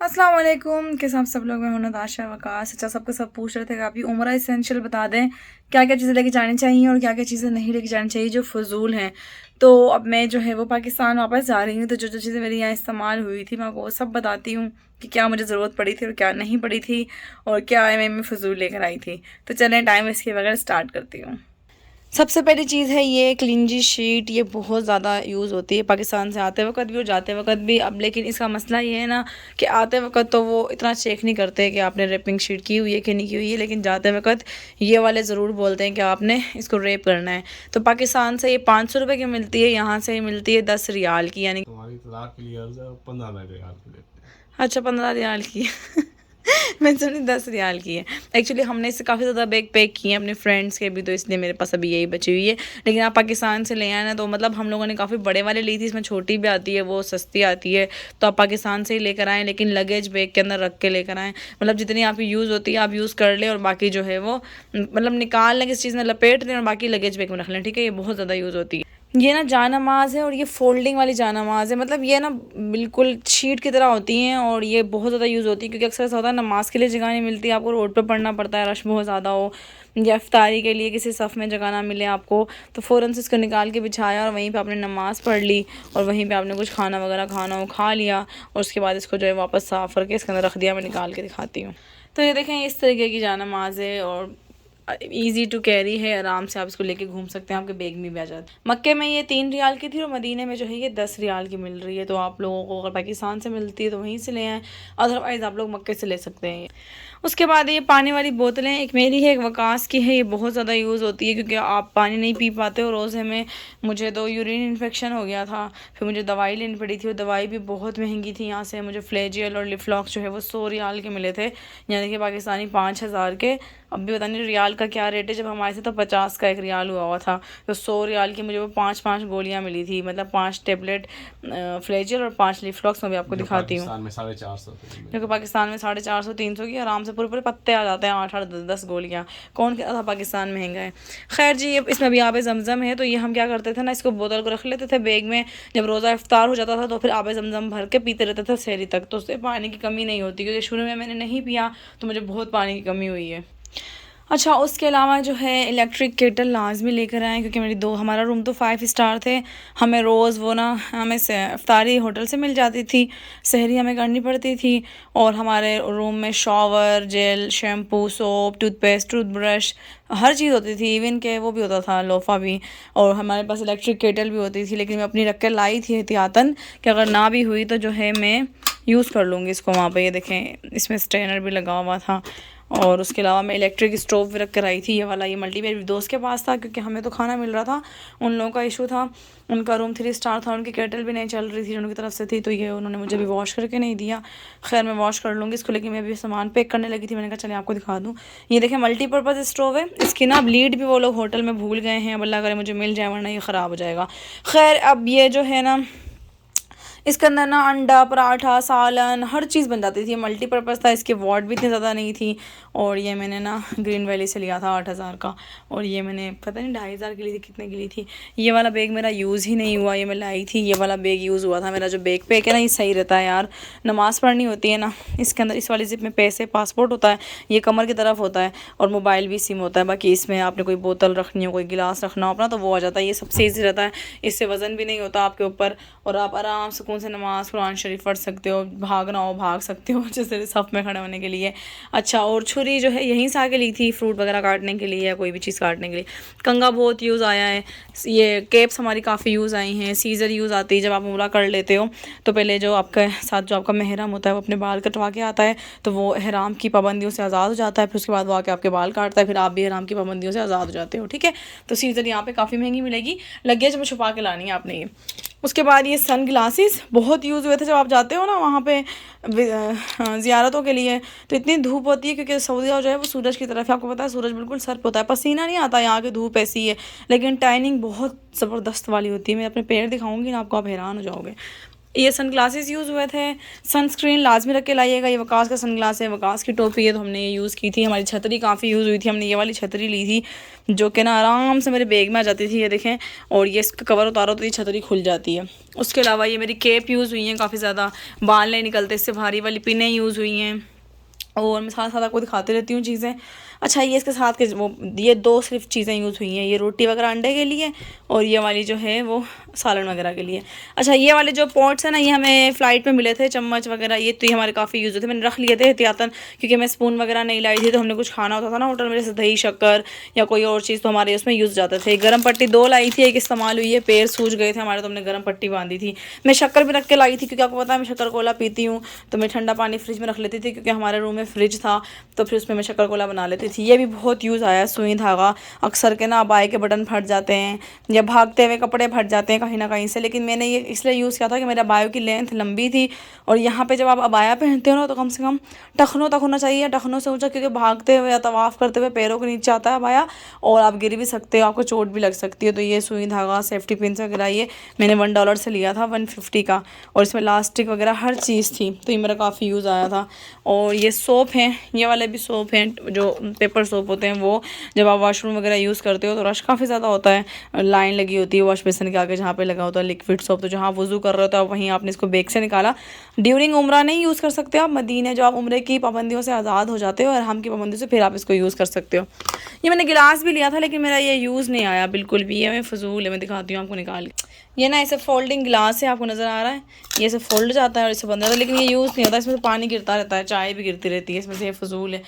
अस्सलाम वालेकुम, कैसे आप सब लोग। मैं हूं नताशा वकास। अच्छा, सबको सब पूछ रहे थे कि आप ये उम्रा एसेंशियल बता दें, क्या क्या चीज़ें लेके जानी चाहिए और क्या क्या चीज़ें नहीं लेके जानी चाहिए जो फ़ुज़ूल हैं। तो अब मैं जो है वो पाकिस्तान वापस जा रही हूँ, तो जो जो चीज़ें मेरी यहाँ इस्तेमाल हुई थी मैं आपको वो सब बताती हूँ कि क्या मुझे ज़रूरत पड़ी थी और क्या नहीं पड़ी थी और क्या मैं फ़ुज़ूल लेकर आई थी। तो चलें टाइम इसके बगैर स्टार्ट करती हूँ। सबसे पहली चीज़ है ये क्लिंजी शीट। ये बहुत ज़्यादा यूज़ होती है पाकिस्तान से आते वक्त भी और जाते वक्त भी। अब लेकिन इसका मसला ये है ना कि आते वक्त तो वो इतना चेक नहीं करते कि आपने रैपिंग शीट की हुई है कि नहीं की हुई है, लेकिन जाते वक्त ये वाले ज़रूर बोलते हैं कि आपने इसको रैप करना है। तो पाकिस्तान से ये 500 रुपये की मिलती है, यहाँ से मिलती है 10 रियाल की, यानी तुम्हारी तलाक के लिए अर्ज है 15 रियाल के देते हैं। अच्छा 15 रियाल की है। मैंने सुनी 10 रियाल की है। एक्चुअली हमने इससे काफ़ी ज़्यादा बैग पैक किए हैं अपने फ्रेंड्स के भी, तो इसलिए मेरे पास अभी यही बची हुई है। लेकिन आप पाकिस्तान से ले आए ना, तो मतलब हम लोगों ने काफ़ी बड़े वाले ली थी, इसमें छोटी भी आती है, वो सस्ती आती है। तो आप पाकिस्तान से ही लेकर आएँ, लेकिन लगेज बैग के अंदर रख के लेकर आएँ। मतलब जितनी आपकी यूज़ होती है आप यूज़ कर लें और बाकी जो है वो मतलब निकाल लें, किसी चीज़ में लपेट दें और बाकी लगेज बैग में रख लें। ठीक है, ये बहुत ज़्यादा यूज़ होती है। ये ना जानमाज़ है और ये फ़ोल्डिंग वाली जानमाज़ है। मतलब ये ना बिल्कुल शीट की तरह होती हैं और ये बहुत ज़्यादा यूज़ होती है, क्योंकि अक्सर ऐसा होता है नमाज़ के लिए जगह नहीं मिलती, आपको रोड पे पढ़ना पड़ता है, रश बहुत ज़्यादा हो, या इफ्तारी के लिए किसी सफ़ में जगह ना मिले आपको, तो फ़ौरन से इसको निकाल के बिछाया और वहीं पे आपने नमाज़ पढ़ ली और वहीं पे आपने कुछ खाना वगैरह खाना हो खा लिया और उसके बाद इसको जो है वापस साफ़ करके इसके अंदर रख दिया। मैं निकाल के दिखाती हूँ। तो ये देखें, इस तरीके की जानमाज़ है और ईज़ी टू कैरी है, आराम से आप इसको लेके घूम सकते हैं, आपके बैग में भी आ जाता है। मक्के में ये 3 रियाल की थी और मदीने में जो है ये 10 रियाल की मिल रही है। तो आप लोगों को अगर पाकिस्तान से मिलती है तो वहीं से ले आएँ, अदरवाइज़ आप लोग मक्के से ले सकते हैं। उसके बाद ये पानी वाली बोतलें, एक मेरी है एक वकास की है। ये बहुत ज़्यादा यूज़ होती है क्योंकि आप पानी नहीं पी पाते हो रोज़े में। मुझे तो यूरिन इन्फेक्शन हो गया था, फिर मुझे दवाई लेनी पड़ी थी और दवाई भी बहुत महंगी थी। यहाँ से मुझे फ्लेजियल और लिफ्लॉक्स जो है वो 100 रियाल के मिले थे, यानी कि पाकिस्तानी 5,000 के। अब भी पता नहीं रियाल का क्या रेट है, जब हमारे से तो 50 का 1 रियाल हुआ था। तो 100 रियाल की मुझे वो 5-5 गोलियाँ मिली थी, मतलब 5 टेबलेट फ्लेजियल और 5 लिफ्लॉक्स। मैं भी आपको जो दिखाती हूँ। पाकिस्तान में 450 रुपये की जो कि मिलती है। पाकिस्तान में 450-300 की आराम से पूरे पूरे पत्ते आ जाते हैं, 8-8 10 गोलियाँ। कौन कहता था पाकिस्तान महंगा है। खैर जी, इसमें भी आब जमज़म है, तो ये हम क्या करते थे ना, इसको बोतल को रख लेते थे बैग में। जब रोज़ा इफ्तार हो जाता था तो फिर आब जमज़म भर के पीते रहते थे सहरी तक, तो उससे पानी की कमी नहीं होती, क्योंकि शुरू में मैंने नहीं पिया तो मुझे बहुत पानी की कमी हुई है। अच्छा, उसके अलावा जो है इलेक्ट्रिक केटल लाजमी लेकर आएँ, क्योंकि हमारा रूम तो 5 स्टार थे। हमें रोज़ वो ना हमें से इफ्तारी होटल से मिल जाती थी, सहरी हमें करनी पड़ती थी। और हमारे रूम में shower gel, shampoo, soap, toothpaste, toothbrush, हर चीज़ होती थी। इवन के वो भी होता था, लोफ़ा भी। और हमारे पास इलेक्ट्रिक केटल भी होती थी, लेकिन मैं अपनी रख के लाई थी एहतियातन कि अगर ना भी हुई तो जो है मैं यूज़ कर लूँगी इसको वहाँ पे। ये देखें, इसमें स्ट्रेनर भी लगा हुआ था। और उसके अलावा मैं इलेक्ट्रिक स्टोव भी रख कर आई थी, ये वाला। ये मल्टी मेरे दोस्त के पास था, क्योंकि हमें तो खाना मिल रहा था, उन लोगों का इशू था। उनका रूम 3 स्टार था, उनकी केटल भी नहीं चल रही थी उनकी तरफ से थी, तो ये उन्होंने मुझे भी वॉश करके नहीं दिया। खैर मैं वॉश कर लूँगी इसको, लेकिन मैं भी सामान पैक करने लगी थी, मैंने कहा चले आपको दिखा दूँ। ये देखें, मल्टीपर्पज़ स्टोव है। इसकी ना लीड भी वो लोग होटल में भूल गए हैं, अब अल्लाह करे मुझे मिल जाए, वरना ये ख़राब हो जाएगा। खैर अब ये जो है ना, इसके अंदर ना अंडा, पराठा, सालन, हर चीज़ बन जाती थी। मल्टीपर्पज़ था, इसके वॉट भी इतनी ज़्यादा नहीं थी। और ये मैंने ना ग्रीन वैली से लिया था 8,000 का, और ये मैंने पता नहीं 2,500 की ली थी, कितने की ली थी। ये वाला बैग मेरा यूज़ ही नहीं हुआ, ये मैं लाई थी, ये वाला बैग यूज़ हुआ था मेरा। जो बैग पैक है ना, ये सही रहता है यार, नमाज़ पढ़नी होती है ना, इसके अंदर इस वाली जिप में पैसे, पासपोर्ट होता है, ये कमर की तरफ होता है, और मोबाइल भी सिम होता है। बाकी इसमें आपने कोई बोतल रखनी हो, कोई गिलास रखना हो अपना, तो वो आ जाता है। ये सबसे ईजी रहता है, इससे वज़न भी नहीं होता आपके ऊपर, और आप आराम सुकून से नमाज़ कुरान शरीफ पढ़ सकते हो। भागना हो भाग सकते हो जैसे सफ़ में खड़े होने के लिए। अच्छा, और छुरी जो है यहीं से आके ली थी, फ्रूट वगैरह काटने के लिए या कोई भी चीज़ काटने के लिए। कंघा बहुत यूज़ आया है। ये कैप्स हमारी काफ़ी यूज़ आई हैं। सीज़र यूज़ आती है, जब आप उम्रा कर लेते हो तो पहले जो आपके साथ जो आपका महरम होता है वो अपने बाल कटवा के आता है, तो वो एहराम की पाबंदियों से आज़ाद हो जाता है। फिर उसके बाद वो आके आपके बाल काटता है, फिर आप भी एहराम की पाबंदियों से आज़ाद हो जाते हो। ठीक है, तो सीज़र यहाँ पे काफ़ी महंगी मिलेगी, लगेज में छुपा के लानी है आपने ये। उसके बाद ये सन ग्लासेस बहुत यूज़ हुए थे, जब आप जाते हो ना वहाँ पे ज़ियारतों के लिए, तो इतनी धूप होती है, क्योंकि सऊदीया जो है वो सूरज की तरफ है, आपको पता है, सूरज बिल्कुल सर पे होता है। पसीना नहीं आता, यहाँ की धूप ऐसी है, लेकिन टाइनिंग बहुत ज़बरदस्त वाली होती है। मैं अपने पैर दिखाऊंगी ना आपको, आप हैरान हो जाओगे। ये सन ग्लासेस यूज़ हुए थे। सनस्क्रीन लाजमी रख के लाइएगा। ये वकास का सन ग्लास है, वकास की टोपी है, तो हमने ये यूज़ की थी। हमारी छतरी काफ़ी यूज़ हुई थी, हमने ये वाली छतरी ली थी जो कि ना आराम से मेरे बैग में आ जाती थी, ये देखें। और ये इसका कवर उतारो तो ये छतरी खुल जाती है। उसके अलावा ये मेरी केप यूज़ हुई हैं काफ़ी ज़्यादा, बाल नहीं निकलते इससे, भारी वाली पिनें यूज़ हुई हैं। और मैं साथ साथ आपको दिखाती रहती हूँ चीज़ें। अच्छा, ये इसके साथ के वो ये 2 सिर्फ चीज़ें यूज़ हुई हैं, ये रोटी वगैरह अंडे के लिए, और ये वाली जो है वो सालन वगैरह के लिए। अच्छा, ये वाले जो पॉट्स हैं ना, ये हमें फ़्लाइट में मिले थे, चम्मच वगैरह, ये तो ये हमारे काफ़ी यूज़ होते, मैंने रख लिए थे एहतियातन, क्योंकि मैं स्पून वगैरह नहीं लाई थी, तो हमने कुछ खाना होता था ना होटल में, जैसे दही शक्कर या कोई और चीज़, तो हमारे उसमें यूज़ जाते थे। गर्म पट्टी 2 लाई थी, एक इस्तेमाल हुई है, पैर सूज गए थे हमारे, तो हमने गर्म पट्टी बांधी थी। मैं शक्कर भी रख के लाई थी, क्योंकि आपको पता है मैं शक्कर कोला पीती हूँ, तो मैं ठंडा पानी फ्रिज में रख लेती थी, क्योंकि हमारे रूम में फ्रिज था, तो फिर उसमें मैं शक्कर कोला बना लेती थी। ये भी बहुत यूज़ आया, सुई धागा। अक्सर के ना अबाए के बटन फट जाते हैं या भागते हुए कपड़े फट जाते हैं कहीं ना कहीं से, लेकिन मैंने ये इसलिए यूज़ किया था कि मेरे अबायों की लेंथ लंबी थी, और यहाँ पे जब आप अबाया पहनते हो ना, तो कम से कम टखनों तक होना चाहिए, टखनों से ऊँचा, क्योंकि भागते हुए या तवाफ़ करते हुए पैरों के नीचे आता है अबाया, और आप गिर भी सकते हो, आपको चोट भी लग सकती है। तो ये सुई धागा, सेफ्टी पिन वगैरह, ये मैंने $1 से लिया था, 150 का, और इसमें लास्टिक वगैरह हर चीज़ थी, तो ये मेरा काफ़ी यूज़ आया था। और ये सोप हैं, ये वाले भी सोप हैं, जो पेपर सोप होते हैं, वो जब आप वॉशरूम वगैरह यूज़ करते हो तो रश काफ़ी ज़्यादा होता है, लाइन लगी होती है वॉश बेसिन के आगे जहाँ पे लगा होता है लिक्विड सोप, तो जहाँ वज़ू कर रहे हो तो आप वहीं आपने इसको बैग से निकाला। ड्यूरिंग उम्रा नहीं यूज़ कर सकते आप, मदीने जो आप उम्रे की पाबंदियों से आज़ाद हो जाते हो और हम की पाबंदियों से, फिर आप इसको यूज़ कर सकते हो। ये मैंने गिलास भी लिया था, लेकिन मेरा ये यूज़ नहीं आया बिल्कुल भी, ये मैं फजूल है। मैं दिखाती हूँ आपको निकाल के। ये ना ऐसे फोल्डिंग गिलास है, आपको नज़र आ रहा है, ये ऐसे फोल्ड जाता है और इससे बंद जाता है, लेकिन ये यूज़ नहीं होता, इसमें से पानी गिरता रहता है, चाय भी गिरती रहती है इसमें से, ये फजूल है।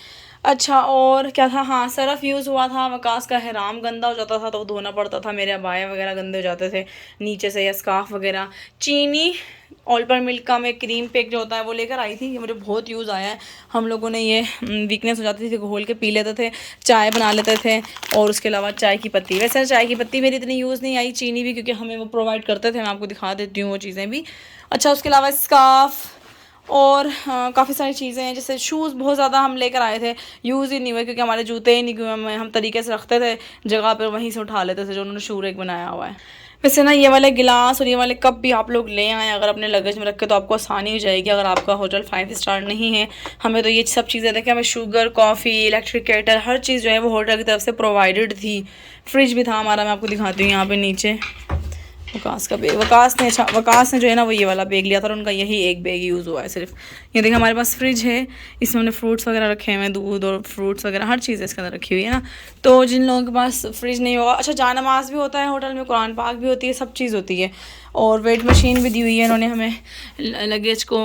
अच्छा, और क्या था, हाँ, सरफ़ यूज़ हुआ था। वकास का हिराम गंदा हो जाता था तो वो धोना पड़ता था, मेरे अबाया वगैरह गंदे हो जाते थे नीचे से, या स्कार्फ वगैरह। चीनी, ऑल्पर मिल्क का मैं क्रीम पैक जो होता है वो लेकर आई थी, ये मुझे बहुत यूज़ आया है। हम लोगों ने ये वीकनेस हो जाती थी, घोल के पी लेते थे, चाय बना लेते थे। और उसके अलावा चाय की पत्ती, वैसे चाय की पत्ती मेरी इतनी यूज़ नहीं आई, चीनी भी क्योंकि हमें वो प्रोवाइड करते थे, मैं आपको दिखा देती हूँ वो चीज़ें भी। अच्छा, उसके अलावा स्कार्फ़ और काफ़ी सारी चीज़ें हैं, जैसे शूज़ बहुत ज़्यादा हम लेकर आए थे, यूज़ ही नहीं हुए, क्योंकि हमारे जूते ही नहीं हुए, हम तरीके से रखते थे जगह पर, वहीं से उठा लेते थे जो उन्होंने शू रैक बनाया हुआ है। वैसे ना ये वाले गिलास और ये वाले कप भी आप लोग ले आएँ अगर अपने लगेज में रखे, तो आपको आसानी हो जाएगी अगर आपका होटल 5 स्टार नहीं है। हमें तो ये सब चीज़ें देखें, हमें शुगर, कॉफ़ी, इलेक्ट्रिक केटल, हर चीज़ जो है वो होटल की तरफ से प्रोवाइडेड थी। फ्रिज भी था हमारा, मैं आपको दिखाती हूँ यहाँ पे नीचे। वकास का बैग, वकास ने जो है ना वो ये वाला बैग लिया था, और उनका यही एक बैग यूज़ हुआ है सिर्फ। ये देखिए हमारे पास फ्रिज है, इसमें हमने फ्रूट्स वगैरह रखे हुए हैं, दूध और फ्रूट्स वगैरह हर चीज़ इसके अंदर रखी हुई है ना। तो जिन लोगों के पास फ्रिज नहीं होगा, अच्छा, जानमाज़ भी होता है होटल में, कुरान पाक भी होती है, सब चीज़ होती है, और वेट मशीन भी दी हुई है इन्होंने हमें लगेज को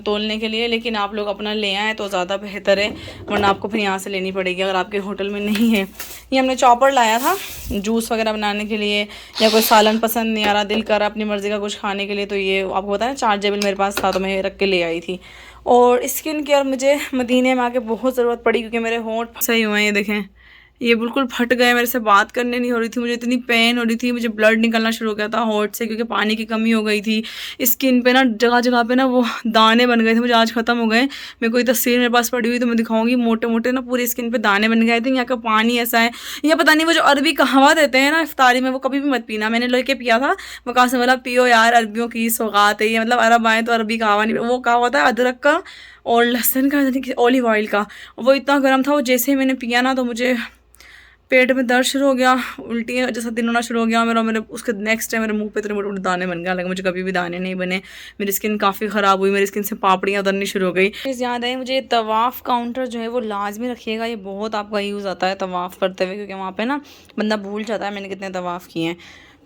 तोलने के लिए। लेकिन आप लोग अपना ले आएँ तो ज़्यादा बेहतर है, वरना आपको फिर यहाँ से लेनी पड़ेगी अगर आपके होटल में नहीं है। ये हमने चॉपर लाया था जूस वगैरह बनाने के लिए, या कोई सालन पसंद नहीं आ रहा, दिल कर रहा अपनी मर्ज़ी का कुछ खाने के लिए, तो ये आपको पता है चार्जेबल मेरे पास था, तो मैं रख के ले आई थी। और स्किन केयर मुझे मदीने में आके बहुत ज़रूरत पड़ी, क्योंकि मेरे होंठ सही हुए हैं, ये देखें, ये बिल्कुल फट गए, मेरे से बात करने नहीं हो रही थी, मुझे इतनी पेन हो रही थी, मुझे ब्लड निकलना शुरू हो गया था होंठ से, क्योंकि पानी की कमी हो गई थी। स्किन पे ना जगह जगह पे ना वो दाने बन गए थे, मुझे आज ख़त्म हो गए। मैं कोई तस्वीर मेरे पास पड़ी हुई तो मैं दिखाऊंगी, मोटे मोटे ना पूरी स्किन पे दाने बन गए थे। यहाँ का पानी ऐसा है, या पता नहीं वो जो अरबी कहवा देते हैं ना इफ्तारी में, वो कभी भी मत पीना। मैंने लेके पिया था, वकास ने बोला पियो यार, अरबियों की सौगात है ये, मतलब अरब आए तो अरबी कहवा नहीं, वो कहवा था अदरक का और लहसुन का, ऑलिव ऑयल का, वो इतना गर्म था, वो जैसे ही मैंने पिया ना तो मुझे पेट में दर्द शुरू हो गया, उल्टी जैसा दिन होना शुरू हो गया मेरे उसके नेक्स्ट टाइम मेरे मुंह पे इतने मोटे मोटे दाने बन गए। हालांकि मुझे कभी भी दाने नहीं बने, मेरी स्किन काफ़ी ख़राब हुई, मेरी स्किन से पापड़ियाँ उतरनी शुरू हो गई। याद है मुझे, तवाफ़ काउंटर जो है वो लाजमी रखिएगा, ये बहुत आपका यूज़ आता है तवाफ़ करते हुए, क्योंकि वहाँ पर ना बंदा भूल जाता है मैंने कितने तवाफ़ किए हैं।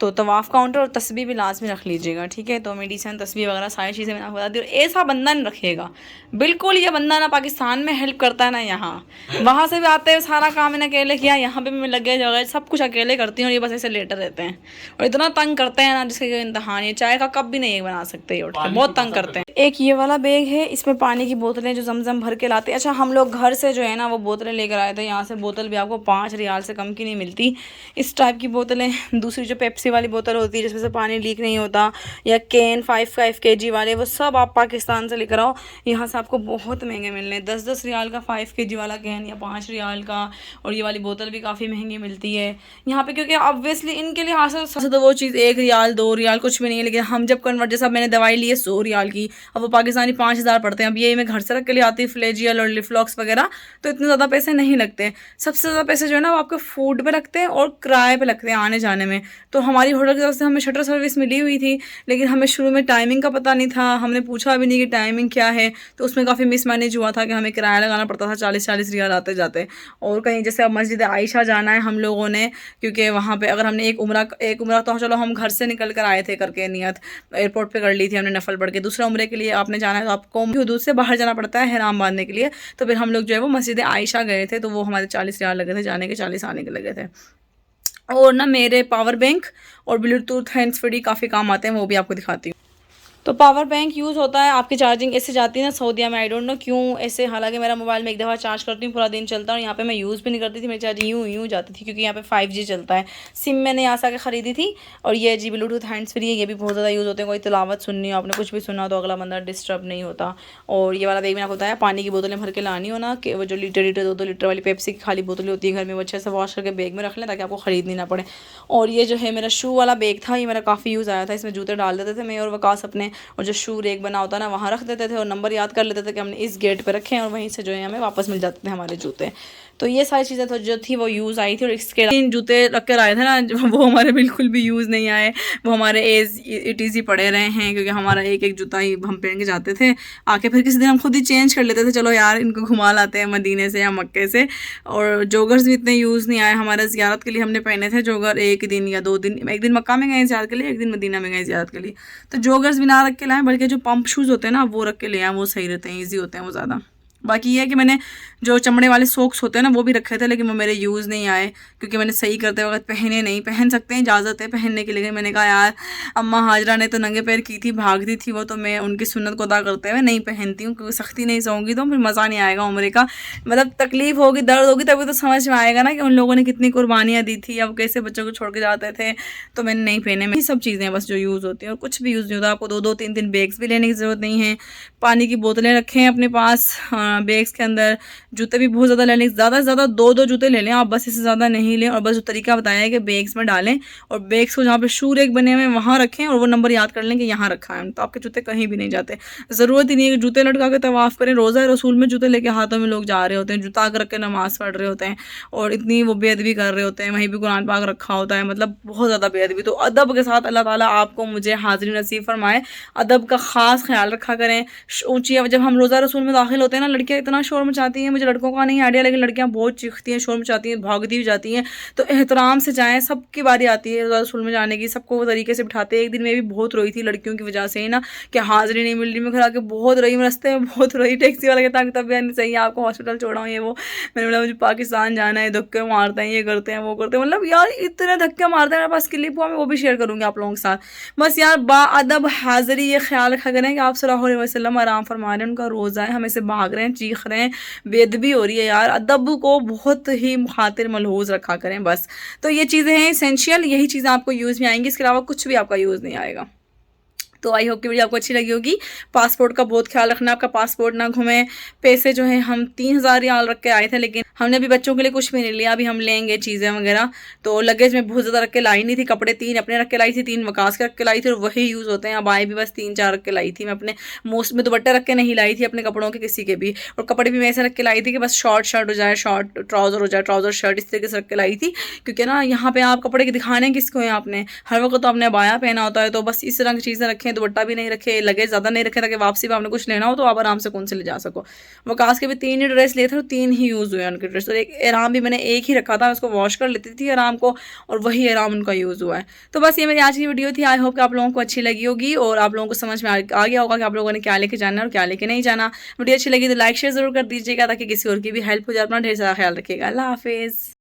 तो तवाफ़ काउंटर और तस्बीह भी लाजमी रख लीजिएगा, ठीक है। तो मेडिसिन, तस्बीह वगैरह सारी चीज़ें मैंने आपको बता दी। और ऐसा बंदा नहीं रखिएगा बिल्कुल, ये बंदा ना पाकिस्तान में हेल्प करता है ना यहाँ, वहाँ से भी आते हैं सारा काम मैंने अकेले किया, यहाँ पे भी मैं लगे जगह सब कुछ अकेले करती हूँ, और ये बस ऐसे लेटे रहते हैं और इतना तंग करते हैं ना जिसके कोई इंतहान है। चाय का कप भी नहीं बना सकते, उठ के बहुत तंग करते हैं। एक ये वाला बैग है, इसमें पानी की बोतलें जो जमजम भर के लाते हैं। अच्छा, हम लोग घर से जो है ना वो बोतलें लेकर आए थे, यहाँ से बोतल भी आपको 5 रियाल से कम की नहीं मिलती, इस टाइप की बोतलें। दूसरी जो पेप्सी पेप्सी वाली बोतल होती है जिसमें से पानी लीक नहीं होता, या कैन 5 kg वाले, वो सब आप पाकिस्तान से लेकर आओ। यहाँ से आपको बहुत महंगे मिलने, 10-10 रियाल का 5 kg वाला कैन या 5 रियाल का। और ये वाली बोतल भी काफ़ी महंगी मिलती है यहाँ पे, क्योंकि ऑब्वियसली इनके लिए हासिल तो वो चीज़ 1 रियाल 2 रियाल कुछ भी नहीं है। लेकिन हम जब कन्वर्ट, जैसा मैंने दवाई ली है 100 रियाल की, अब वो पाकिस्तानी 5000 पड़ते हैं। अब ये मैं घर से रख के लिए आती, फ्लेजियल और लिफ्लॉक्स वगैरह, तो इतने ज़्यादा पैसे नहीं लगते। सबसे ज़्यादा पैसे जो है ना वो आपके फूड पे लगते हैं और किराए पे लगते हैं आने जाने में। तो हमारी होटल की तरफ से हमें शटर सर्विस मिली हुई थी, लेकिन हमें शुरू में टाइमिंग का पता नहीं था, हमने पूछा भी नहीं कि टाइमिंग क्या है, तो उसमें काफ़ी मिसमैनेज हुआ था कि हमें किराया लगाना पड़ता था 40-40 रियाल आते जाते। और कहीं जैसे अब मस्जिद आयशा जाना है हम लोगों ने, क्योंकि वहाँ पे अगर हमने एक उम्रा तो चलो हम घर से निकल कर आए थे करके नियत, एयरपोर्ट पे कर ली थी हमने नफल पढ़ के। दूसरा उम्रे के लिए आपने जाना है तो आपको हदूद से बाहर जाना पड़ता है हराम बांधने के लिए। तो फिर हम लोग जो है वो मस्जिद आयशा गए थे, तो वो हमारे 40 रियाल लगे थे जाने के, 40 आने के लगे थे। और ना मेरे पावर बैंक और ब्लूटूथ हैंड्स फ्री काफ़ी काम आते हैं, वो भी आपको दिखाती हूँ। तो पावर बैंक यूज़ होता है, आपकी चार्जिंग ऐसे जाती है ना सऊदीया में, आई डोंट नो क्यों ऐसे। हालांकि मेरा मोबाइल में एक दफ़ा चार्ज करती हूँ पूरा दिन चलता है, और यहाँ पे मैं यूज़ भी नहीं करती थी, मेरी चार्जिंग यूँ जाती थी, क्योंकि यहाँ पे 5G चलता है। सिम मैंने यहाँ से आके ख़रीदी थी। और ये जी ब्लूटूथ हैंड्स फ्री है, ये भी बहुत ज़्यादा यूज़ होते हैं। कोई तिलावत सुननी हो, आपने कुछ भी सुना तो अगला बंदा डिस्टर्ब नहीं होता। और ये वाला बैग मैंने आपको बताया, पानी की बोतलें भर के लानी हो ना, कि वो जो लीटर 2-2 लीटर वाली पेप्सी की खाली बोतलें होती है घर में, वो अच्छे से वॉश करके बैग में रख लें ताकि आपको ख़रीदनी ना पड़े। और ये जो है मेरा शू वाला बैग था, ये मेरा काफ़ी यूज़ आया था। इसमें जूते डाल देते थे मैं और वकास अपने, और जो शू बना होता ना वहाँ रख देते थे और नंबर याद कर लेते थे कि हमने इस गेट पे रखे हैं, और वहीं से जो है हमें वापस मिल जाते थे हमारे जूते। तो ये सारी चीज़ें तो जो थी वो यूज़ आई थी। और इसके तीन जूते रख कर आए थे ना, वो हमारे बिल्कुल भी यूज़ नहीं आए, वो हमारे इटीज़ी पड़े रहे हैं, क्योंकि हमारा एक एक जूता ही हम पहन के जाते थे। आके फिर किसी दिन हम खुद ही चेंज कर लेते थे, चलो यार इनको घुमा लाते हैं मदीने से या मक्के से। और जोगर्स भी इतने यूज़ नहीं आए हमारे। ज़ियारत के लिए हमने पहने थे जोगर 1 दिन या 2 दिन, एक दिन मक्का में गए ज़ियारत के लिए, एक दिन मदीना में गए ज़ियारत के लिए। तो जोगर्स भी ना रख के लाएँ, बल्कि जो पंप शूज़ होते हैं ना वो रख के ले आए, वो सही रहते हैं, ईजी होते हैं वो ज़्यादा। बाकी ये है कि मैंने जो चमड़े वाले सॉक्स होते हैं ना वो भी रखे थे, लेकिन वो मेरे यूज़ नहीं आए, क्योंकि मैंने सही करते वक्त पहने नहीं। पहन सकते हैं, इजाज़त है पहनने की, लेकिन मैंने कहा यार अम्मा हाजरा ने तो नंगे पैर की थी, भागती थी वो, तो मैं उनकी सुन्नत को अदा करते हुए नहीं पहनती हूँ, क्योंकि सख्ती नहीं सहूँगी तो फिर मज़ा नहीं आएगा उम्रे का। मतलब तकलीफ़ होगी, दर्द होगी, तभी तो समझ में आएगा ना कि उन लोगों ने कितनी कुर्बानियाँ दी थी, अब कैसे बच्चों को छोड़ के जाते थे। तो मैंने नहीं पहने। ये सब चीज़ें बस जो यूज़ होती हैं, और कुछ भी यूज़ नहीं होता। आपको 2-2 3-3 बैग्स भी लेने की ज़रूरत नहीं है। पानी की बोतलें रखें अपने पास बैग्स के अंदर। जूते भी बहुत ज़्यादा लेने, ज़्यादा से ज़्यादा 2-2 जूते ले लें आप, बस इससे ज़्यादा नहीं लें। और बस जो तरीका बताया है कि बैग्स में डालें, और बैग्स को जहाँ पे शू रेक बने हुए वहाँ रखें, और वो नंबर याद कर लें कि यहाँ रखा है, तो आपके जूते कहीं भी नहीं जाते। ज़रूरत ही नहीं है कि जूते लटका के तवाफ़ करें। रोज़ा रसूल में जूते लेके हाथों में लोग जा रहे होते हैं, जूता रख के नमाज़ पढ़ रहे होते हैं, और इतनी वो बेअदबी कर रहे होते हैं, वहीं भी कुरान पाक रखा होता है, मतलब बहुत ज़्यादा बेअदबी। तो अदब के साथ अल्लाह ताला आपको मुझे हाज़िरी नसीब फरमाए। अदब का ख़ास ख्याल रखा करें। ऊँची, जब हम रोज़ा रसूल में दाखिल होते हैं ना, लड़कियाँ इतना शोर मचाती हैं, मुझे लड़कों का नहीं आइडिया, लेकिन लड़कियाँ बहुत चीखती हैं, शोर मचाती हैं, भागती भी जाती हैं। तो एहतराम से जाएँ, सबकी बारी आती है रोज़ा रसूल में जाने की, सबको वो तरीके से बिठाते हैं। एक दिन मैं भी बहुत रोई थी लड़कियों की वजह से ही ना, कि हाज़िरी नहीं मिल रही। मैं घर आके बहुत रोई, रास्ते में बहुत रोई। टैक्सी वाला कहता तबीयत नहीं सही है, आपको हॉस्पिटल छोड़ाऊँ, ये वो। मैंने बोला मुझे पाकिस्तान जाना है, धक्के मारते हैं, ये करते हैं, वो करते हैं। मतलब यार इतने धक्के मारते हैं। मेरे पास क्लिप हुआ, मैं वो भी शेयर करूँगी आप लोगों के साथ। बस यार बाअदब हाज़िरी, ये ख्याल रखा करें कि आप सल्लल्लाहु अलैहि वसल्लम आराम फरमा रहे हैं, उनका रोज़ा है, हमें से भाग रहे हैं, चीख रहे हैं, बेअदबी हो रही है यार। अदब को बहुत ही खातिर मलहूज़ रखा करें बस। तो ये चीज़ें हैं एसेंशियल, यही चीज़ें आपको यूज़ में आएंगी, इसके अलावा कुछ भी आपका यूज़ नहीं आएगा। तो आई होप कि वीडियो आपको अच्छी लगी होगी। पासपोर्ट का बहुत ख्याल रखना, आपका पासपोर्ट ना घूमे। पैसे जो है हम 3000 रियाल रख के आए थे, लेकिन हमने अभी बच्चों के लिए कुछ भी नहीं लिया, अभी हम लेंगे चीज़ें वगैरह। तो लगेज में बहुत ज़्यादा रख के लाई नहीं थी। कपड़े 3 अपने रख के लाई थी, 3 वकास के रख के लाई थी, और वही यूज़ होते हैं। अब आए भी बस 3-4 रख के लाई थी मैं अपने। मोस्ट में दुपट्टे रख के नहीं लाई थी अपने कपड़ों के, किसी के भी। और कपड़े भी मैं ऐसे रख के लाई थी कि बस शॉर्ट शर्ट हो जाए, शॉर्ट ट्राउज़र हो जाए, ट्राउज़र शर्ट, इस तरीके से रख के लाई थी। क्योंकि ना यहाँ पे आप कपड़े दिखाने किसको हैं, आपने हर वक्त तो आपने अबाया पहना होता है। तो बस इस तरह की चीज़ें रखें, दुपट्टा भी नहीं रखे, लगेज ज़्यादा नहीं रखे, ताकि वापसी में आपने कुछ लेना हो तो आप आराम से कौन से ले जा सको। वकास के भी 3 ही ड्रेस लिए थे, 3 ही यूज़ हुए उनके ड्रेस। और एक आराम भी मैंने एक ही रखा था, उसको वॉश कर लेती थी आराम को, और वही आराम उनका यूज़ हुआ है। तो बस ये मेरी आज की वीडियो थी। आई होप कि आप लोगों को अच्छी लगी होगी, और आप लोगों को समझ में आ गया होगा कि आप लोगों ने क्या लेके जाना है और क्या लेके नहीं जाना। वीडियो अच्छी लगी तो लाइक शेयर ज़रूर कर दीजिएगा, ताकि किसी और की भी हेल्प हो जाए। अपना ढेर सारा ख्याल रखिएगा। अल्लाह हाफिज़।